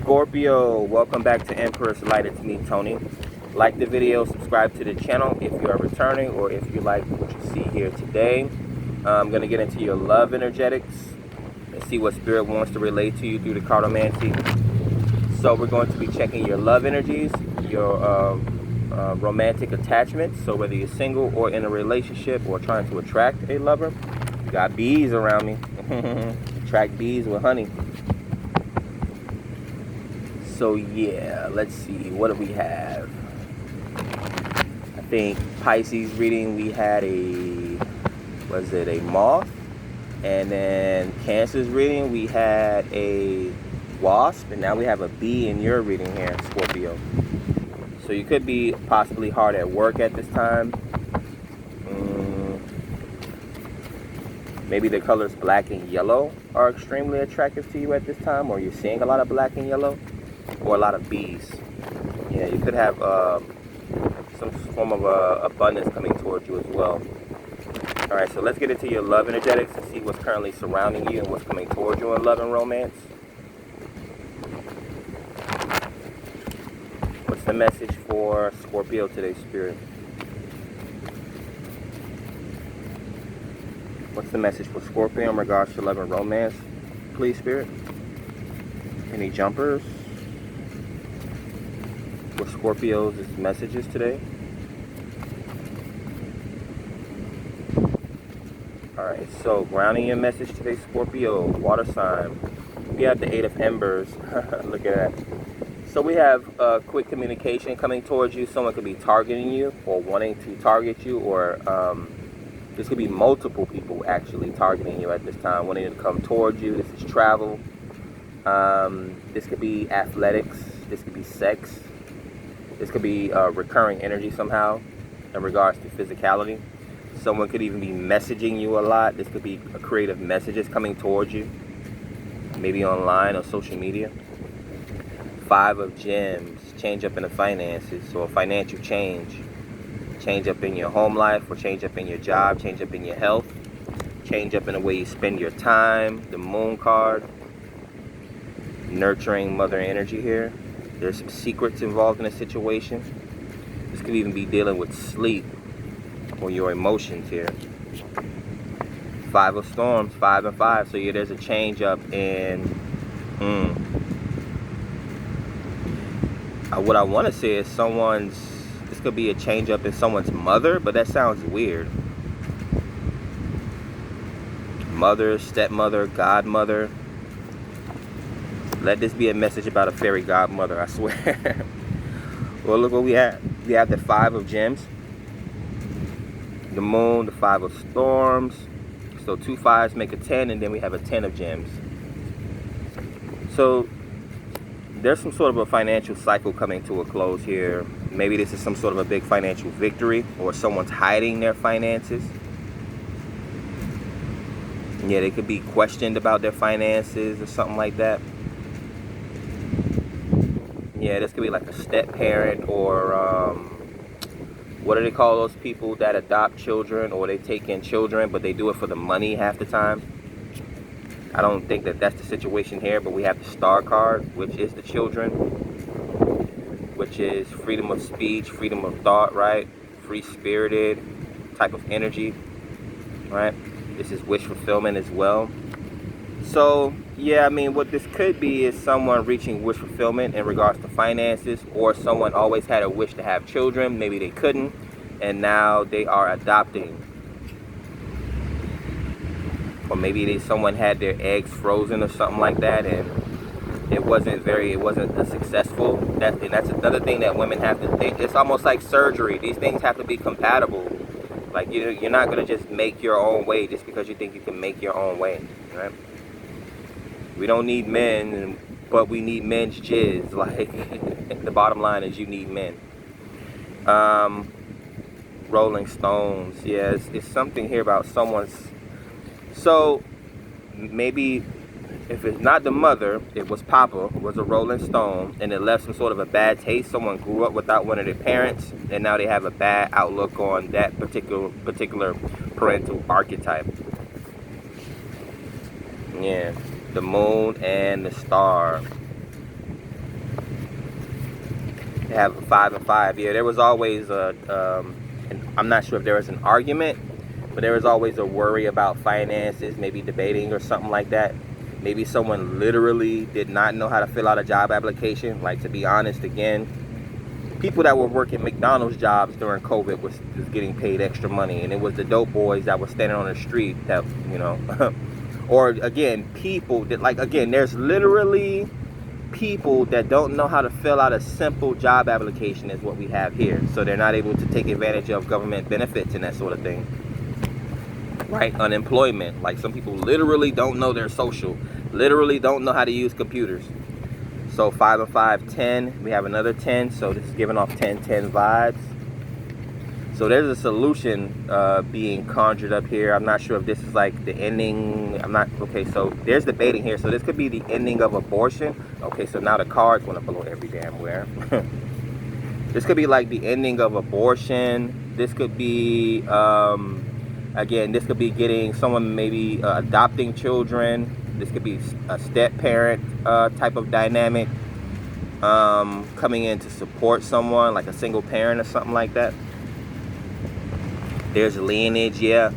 Scorpio, welcome back to Emperor's Light. It's me, Tony. Like the video, subscribe to the channel if you are returning or if you like what you see here today. I'm going to get into your love energetics and see what Spirit wants to relate to you through the cartomancy. So we're going to be checking your love energies, your romantic attachments. So whether you're single or in a relationship or trying to attract a lover. Got bees around me. Attract bees with honey. So yeah, let's see, what do we have? I think Pisces reading, we had a moth? And then Cancer's reading, we had a wasp, and now we have a bee in your reading here, Scorpio. So you could be possibly hard at work at this time. Maybe the colors black and yellow are extremely attractive to you at this time, or you're seeing a lot of black and yellow, or a lot of bees. Yeah, you could have some form of abundance coming towards you as well. All right, so let's get into your love energetics and see what's currently surrounding you and what's coming towards you in love and romance. What's the message for Scorpio today, Spirit? What's the message for Scorpio in regards to love and romance, please, Spirit? Any jumpers for Scorpio's messages today? Alright, so grounding your message today, Scorpio, water sign. We have the 8 of Embers. Look at that. So we have quick communication coming towards you. Someone could be targeting you or wanting to target you, or this could be multiple people actually targeting you at this time, wanting to come towards you. This is travel. This could be athletics. This could be sex. This could be recurring energy somehow in regards to physicality. Someone could even be messaging you a lot. This could be creative messages coming towards you, maybe online or social media. 5 of Gems, change up in the finances, or financial change. Change up in your home life, or change up in your job, change up in your health, change up in the way you spend your time. The Moon card, nurturing mother energy here. There's some secrets involved in a situation. This could even be dealing with sleep or your emotions here. 5 of Storms, 5 and 5. So yeah, there's a change up in what I want to say is this could be a change up in someone's mother, but that sounds weird. Mother, stepmother, godmother. Let this be a message about a fairy godmother, I swear. Well, look what we have. We have the 5 of Gems, the Moon, the 5 of Storms. So 2 5s make a 10, and then we have a 10 of Gems. So there's some sort of a financial cycle coming to a close here. Maybe this is some sort of a big financial victory, or someone's hiding their finances. Yeah, they could be questioned about their finances or something like that. Yeah, this could be like a step parent, or what do they call those people that adopt children, or they take in children but they do it for the money half the time? I don't think that that's the situation here, but we have the Star card, which is the children, which is freedom of speech, freedom of thought, right? Free-spirited type of energy, right? This is wish fulfillment as well. So yeah, I mean, what this could be is someone reaching wish fulfillment in regards to finances, or someone always had a wish to have children, maybe they couldn't, and now they are adopting. Or maybe someone had their eggs frozen or something like that, and it wasn't a successful. That's another thing that women have to think. It's almost like surgery. These things have to be compatible. Like, you're not gonna just make your own way just because you think you can make your own way, right? We don't need men, but we need men's jizz. Like, the bottom line is you need men. Rolling Stones. Yeah, it's something here about someone's. So maybe if it's not the mother, it was Papa, was a Rolling Stone, and it left some sort of a bad taste. Someone grew up without one of their parents, and now they have a bad outlook on that particular parental archetype. Yeah, the Moon and the Star. They have a 5 and 5. Yeah, there was always and I'm not sure if there was an argument, but there was always a worry about finances, maybe debating or something like that. Maybe someone literally did not know how to fill out a job application. Like, to be honest, again, people that were working McDonald's jobs during COVID was getting paid extra money, and it was the dope boys that were standing on the street that, you know, or again, people that, like, again, there's literally people that don't know how to fill out a simple job application is what we have here. So they're not able to take advantage of government benefits and that sort of thing. Right? Unemployment. Like, some people literally don't know their social, literally don't know how to use computers. So 5 and 5, 10. We have another 10. So this is giving off 10-10 vibes. So there's a solution being conjured up here. I'm not sure if this is like the ending. I'm not. Okay, so there's debating here. So this could be the ending of abortion. Okay, so now the cards want to blow every damn where. This could be like the ending of abortion. This could be, again, this could be getting someone maybe adopting children. This could be a step-parent type of dynamic coming in to support someone, like a single parent or something like that. There's lineage, yeah.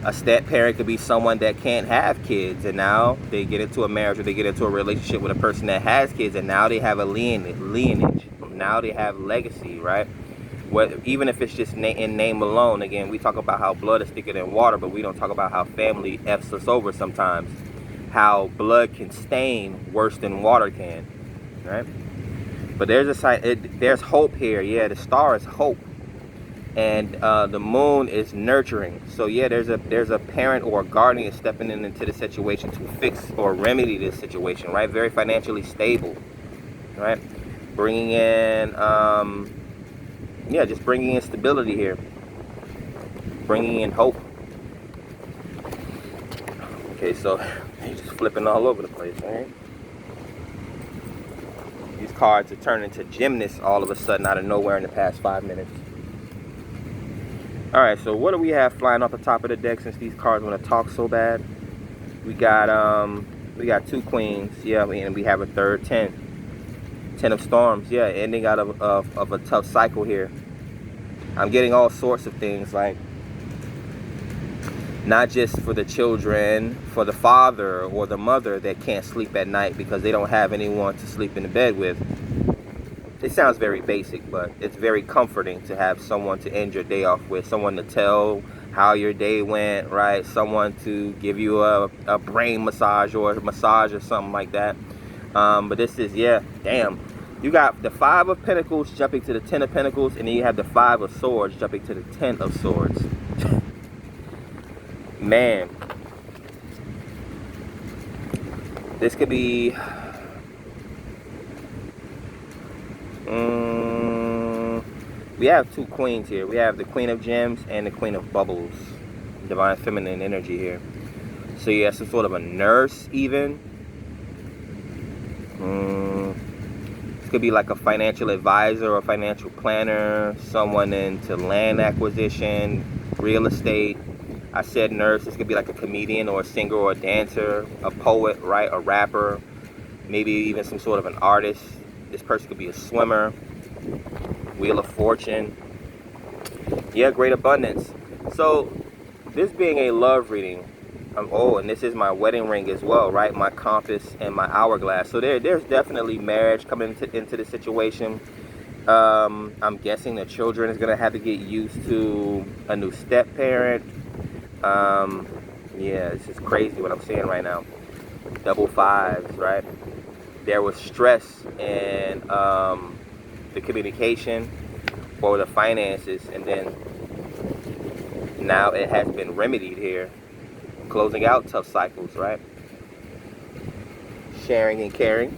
A step-parent could be someone that can't have kids, and now they get into a marriage or they get into a relationship with a person that has kids, and now they have a lineage. Now they have legacy, right? Even if it's just in name alone. Again, we talk about how blood is thicker than water, but we don't talk about how family F's us over sometimes. How blood can stain worse than water can, right? But there's a sign. There's hope here. Yeah, the star is hope, and the moon is nurturing. So yeah, there's a parent or a guardian stepping into the situation to fix or remedy this situation, right? Very financially stable, right? Bringing in, yeah, just bringing in stability here, bringing in hope. Okay, so he's just flipping all over the place, right? These cards are turning into gymnasts all of a sudden out of nowhere in the past 5 minutes. All right, so what do we have flying off the top of the deck since these cards want to talk so bad? We got 2 queens, yeah, and we have a third 10 of storms, yeah, ending out of a tough cycle here. I'm getting all sorts of things, like not just for the children, for the father or the mother that can't sleep at night because they don't have anyone to sleep in the bed with. It sounds very basic, but it's very comforting to have someone to end your day off with, someone to tell how your day went, right? Someone to give you a brain massage or a massage or something like that. But this is, yeah, damn. You got the 5 of Pentacles jumping to the 10 of Pentacles, and then you have the 5 of Swords jumping to the 10 of Swords. Man. This could be... we have 2 queens here. We have the Queen of Gems and the Queen of Bubbles. Divine feminine energy here. So you have some sort of a nurse even. This could be like a financial advisor or financial planner. Someone into land acquisition, real estate. I said nurse. This could be like a comedian or a singer or a dancer, a poet, right? A rapper. Maybe even some sort of an artist. This person could be a swimmer. Wheel of Fortune. Yeah, great abundance. So this being a love reading, oh, and this is my wedding ring as well, right? My compass and my hourglass. So there's definitely marriage coming into the situation. I'm guessing the children is gonna have to get used to a new step parent. Yeah, this is crazy what I'm seeing right now. Double 5s, right? There was stress in the communication or the finances, and then now it has been remedied here. Closing out tough cycles, right? Sharing and caring.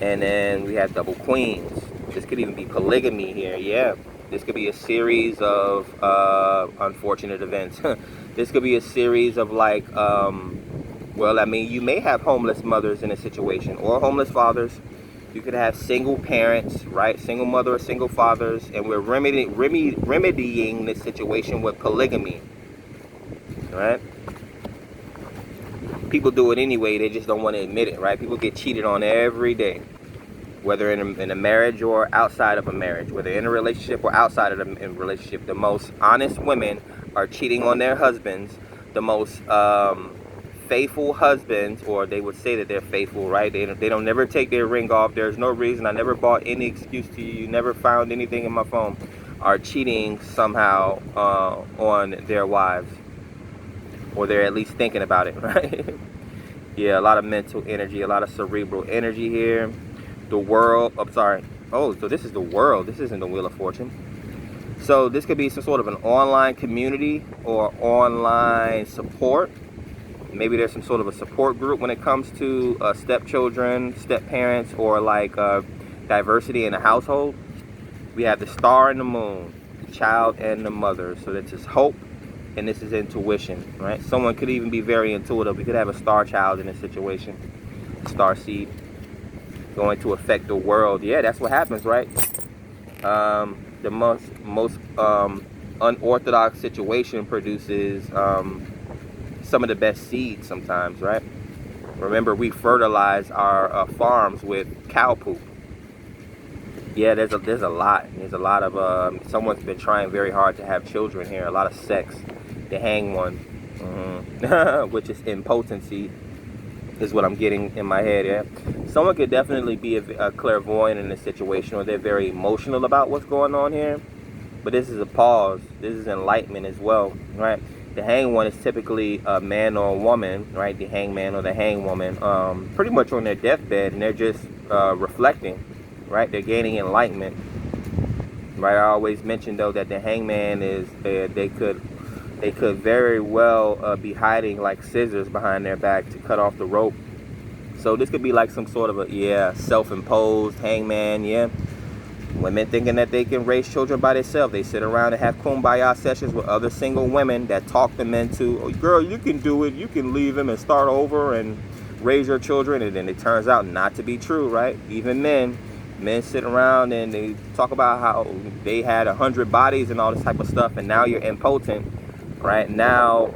And then we have double queens. This could even be polygamy here, yeah. This could be a series of unfortunate events. This could be a series of like, well, I mean, you may have homeless mothers in a situation or homeless fathers. You could have single parents, right? Single mother or single fathers. And we're remedying this situation with polygamy, right? People do it anyway. They just don't want to admit it, right? People get cheated on every day. whether in a marriage or outside of a marriage, whether in a relationship or outside of a relationship. The most honest women are cheating on their husbands. The most faithful husbands, or they would say that they're faithful, right? They don't never take their ring off. There's no reason. I never bought any excuse to you. You never found anything in my phone. Are cheating somehow on their wives, or they're at least thinking about it, right? Yeah, a lot of mental energy, a lot of cerebral energy here. The world, I'm sorry. Oh, so this is the world. This isn't the Wheel of Fortune. So this could be some sort of an online community or online support. Maybe there's some sort of a support group when it comes to stepchildren, step parents, or like diversity in a household. We have the star and the moon, the child and the mother. So this is hope, and this is intuition, right? Someone could even be very intuitive. We could have a star child in this situation, star seed, going to affect the world. Yeah, that's what happens, right? The most unorthodox situation produces some of the best seeds sometimes, right? Remember, we fertilize our farms with cow poop. Yeah, there's a lot. There's a lot of someone's been trying very hard to have children here. A lot of sex. The hang one, which is impotency, is what I'm getting in my head. Yeah, someone could definitely be a clairvoyant in this situation, or they're very emotional about what's going on here. But this is a pause. This is enlightenment as well, right? The hang one is typically a man or a woman, right? The hangman or the hang woman, pretty much on their deathbed, and they're just reflecting, right? They're gaining enlightenment, right? I always mention though that the hangman is they could very well be hiding like scissors behind their back to cut off the rope. So this could be like some sort of a self-imposed hangman. Yeah, women thinking that they can raise children by themselves. They sit around and have kumbaya sessions with other single women that talk them into, oh, girl, you can do it. You can leave him and start over and raise your children. And then it turns out not to be true, right? Even men sit around and they talk about how they had 100 bodies and all this type of stuff, and now you're impotent, right? Now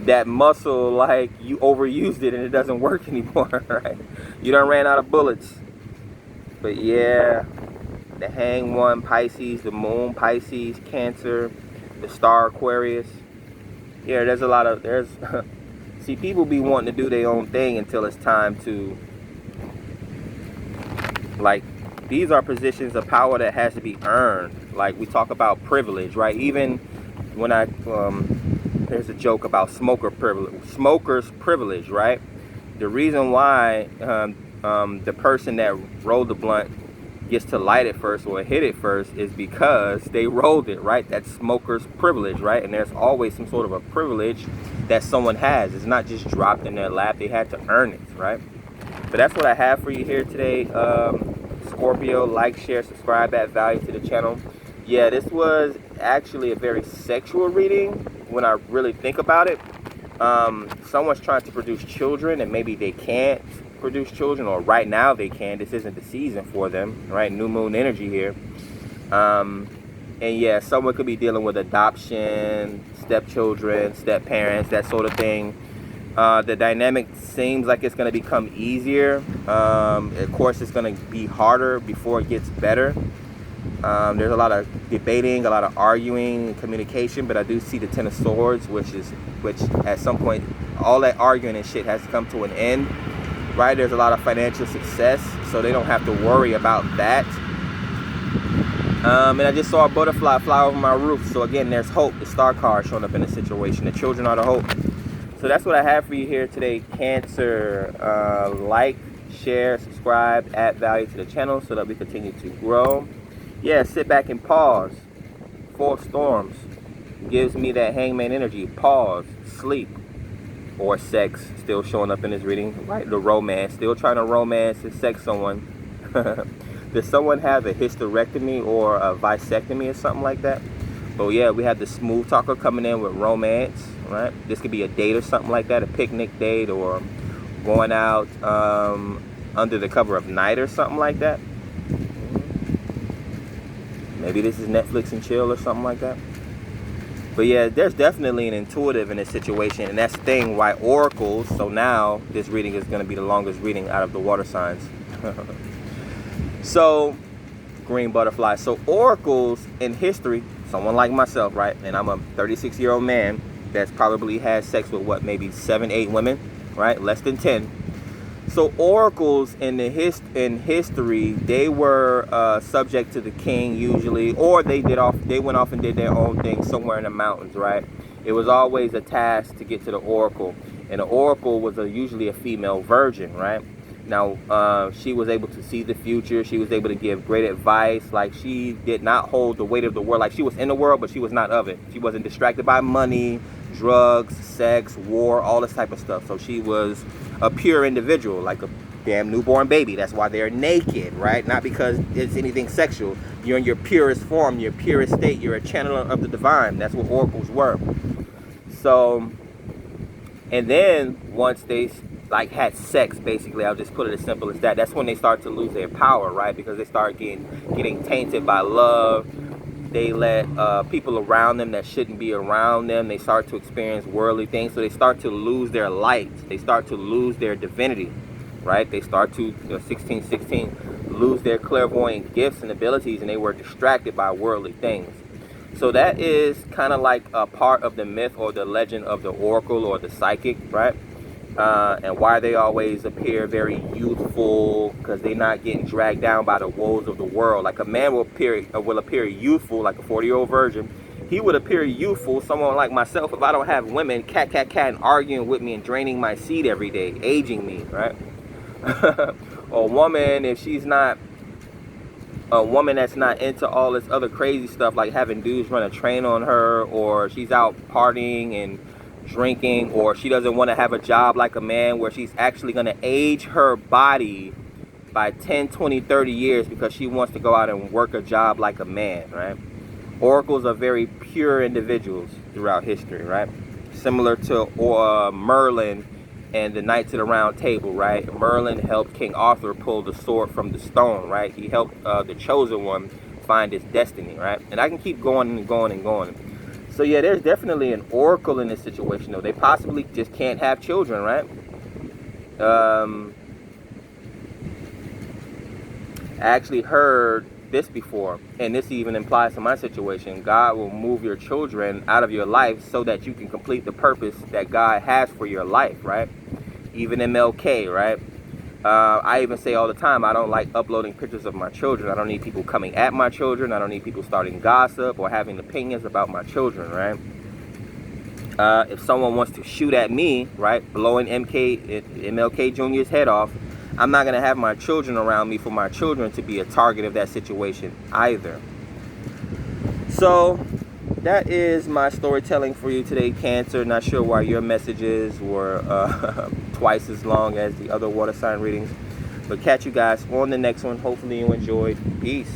that muscle, like, you overused it and it doesn't work anymore, right? You done ran out of bullets. But yeah, the hang one, Pisces, the moon, Pisces, Cancer, the star, Aquarius. Yeah, there's see, people be wanting to do their own thing until it's time to, like, these are positions of power that has to be earned. Like, we talk about privilege, right? Even when there's a joke about smoker's privilege, right? The reason why the person that rolled the blunt gets to light it first or hit it first is because they rolled it, right? That's smoker's privilege, right? And there's always some sort of a privilege that someone has. It's not just dropped in their lap. They had to earn it, right? But that's what I have for you here today. Scorpio, like, share, subscribe, add value to the channel. Yeah, this was actually a very sexual reading when I really think about it. Someone's trying to produce children and maybe they can't produce children, or right now they can. This isn't the season for them, right? New moon energy here. And yeah, someone could be dealing with adoption, stepchildren, step parents, that sort of thing. The dynamic seems like it's going to become easier. Of course, it's going to be harder before it gets better. There's a lot of debating, a lot of arguing, communication, but I do see the Ten of Swords, which at some point, all that arguing and shit has to come to an end, right? There's a lot of financial success, so they don't have to worry about that. And I just saw a butterfly fly over my roof. So again, there's hope. The star card showing up in the situation. The children are the hope. So that's what I have for you here today, Cancer. Like, share, subscribe, add value to the channel so that we continue to grow. Yeah, sit back and pause. 4 storms gives me that hangman energy. Pause, sleep, or sex. Still showing up in this reading, right? The romance, still trying to romance and sex someone. Does someone have a hysterectomy or a vasectomy or something like that? But yeah, we have the smooth talker coming in with romance, right? This could be a date or something like that, a picnic date, or going out under the cover of night or something like that. Maybe this is Netflix and chill or something like that. But yeah, there's definitely an intuitive in this situation, and that's the thing why oracles. So now this reading is going to be the longest reading out of the water signs. So, green butterfly. So oracles in history, someone like myself, right? And I'm a 36-year-old man that's probably had sex with what, maybe 7, 8 women, right? Less than 10. So oracles in history, they were subject to the king usually, or they went off and did their own thing somewhere in the mountains, right? It was always a task to get to the oracle, and the oracle was usually a female virgin, right? Now, she was able to see the future. She was able to give great advice. Like, she did not hold the weight of the world. Like, she was in the world, but she was not of it. She wasn't distracted by money, drugs, sex, war, all this type of stuff. So she was a pure individual, like a damn newborn baby. That's why they're naked, right? Not because it's anything sexual. You're in your purest form, your purest state. You're a channeler of the divine. That's what oracles were. So, and then once they had sex, basically, I'll just put it as simple as that. That's when they start to lose their power, right? Because they start getting tainted by love. They let people around them that shouldn't be around them. They start to experience worldly things. So they start to lose their light. They start to lose their divinity, right? They start to, 1616, lose their clairvoyant gifts and abilities, and they were distracted by worldly things. So that is kind of like a part of the myth or the legend of the oracle or the psychic, right? And why they always appear very youthful, because they're not getting dragged down by the woes of the world. Like, a man will appear youthful, like a 40-year-old virgin. He would appear youthful, someone like myself, if I don't have women and arguing with me and draining my seed every day, aging me, right? Or a woman, if she's not a woman that's not into all this other crazy stuff, like having dudes run a train on her, or she's out partying and drinking, or she doesn't want to have a job like a man, where she's actually going to age her body by 10, 20, 30 years because she wants to go out and work a job like a man, right? Oracles are very pure individuals throughout history, right? Similar to Merlin and the Knights of the Round Table, right? Merlin helped King Arthur pull the sword from the stone, right? He helped the chosen one find his destiny, right? And I can keep going and going and going. So yeah, there's definitely an oracle in this situation, though. They possibly just can't have children, right? I actually heard this before, and this even applies to my situation. God will move your children out of your life so that you can complete the purpose that God has for your life, right? Even MLK, right? I even say all the time, I don't like uploading pictures of my children. I don't need people coming at my children. I don't need people starting gossip or having opinions about my children, right? If someone wants to shoot at me, right, blowing MLK Jr.'s head off, I'm not going to have my children around me for my children to be a target of that situation either. So that is my storytelling for you today, Cancer. Not sure why your messages were twice as long as the other water sign readings. But catch you guys on the next one. Hopefully you enjoyed. Peace.